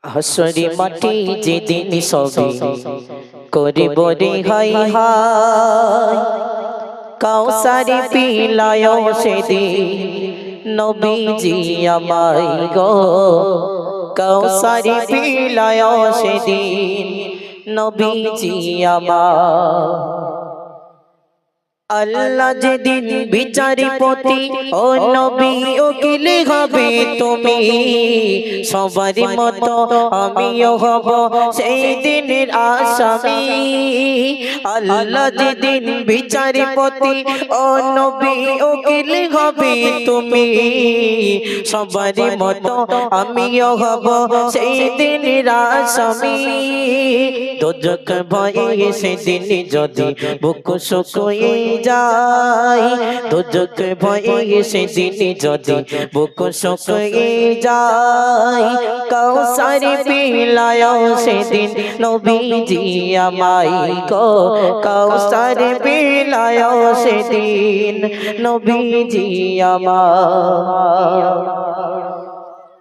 হাসরে মাটি যেদিন সবে করিব রে হাই হাই, কাউসারি পিলায় সেদিন নবীজি আমায় গো, কাউসারি পিলায় সেদিন নবীজি আমায়। আল্লাহ যেদিন বিচারপতি ও নবী উকিল হবে তুমি, সবারই মতো আমিও হব সেই দিনের আসামি। আল্লাহ যেদিন বিচারপতি ও নবী উকিল হবে তুমি, সবারই মতো আমিও হব সেই দিনের আসামি। দোজখ ভয়ে সেদিন যদি বুক শুকিয়ে যায়, দোজখ ভয়ে সেদিন যদি বুক শুকিয়ে যায়, কাউসার পিলায় সেদিন নবীজি আমায় গো, কাউসার পিলায় সেদিন নবীজি আমায়।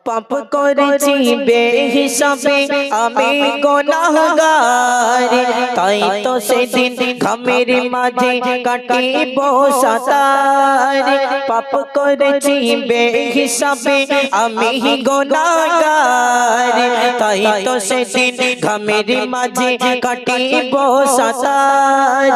পাপ করেছি বেহিসাবে আমি গুনাহগার, তাই তো সেদিন ঘামের মাঝে কাটিব সাতার। পাপ করেছি বেহিসাবে আমি গুনাহগার, তাই তো সেদিন ঘামের মাঝে কাটিব সাতার।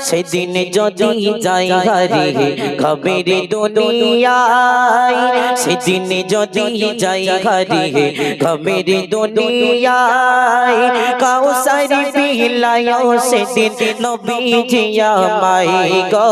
সেদিন যদি যাই হারিয়ে ঘামের দুনিয়ায়, সেদিন যদি যাই হারিয়ে ঘামের দুনিয়ায়, কাউসার পিলায় সেদিন নবীজি আমায় গো,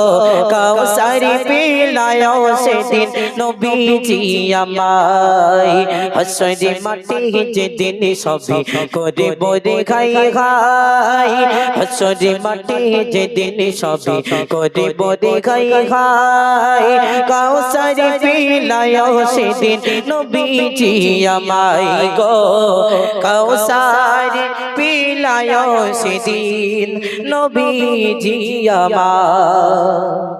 কাউসার পিলায় সেদিন নবীজি আমায়। হাসরে মাটি যেদিন সবে করিব রে হাই হাই, হাসরে মাটি যেদিন সবে করিব রে হাই হাই, কাউসার পিলায় সেদিন নবীজি আমায় গো, কাউসার পিলায় সেদিন নবীজি আমায়।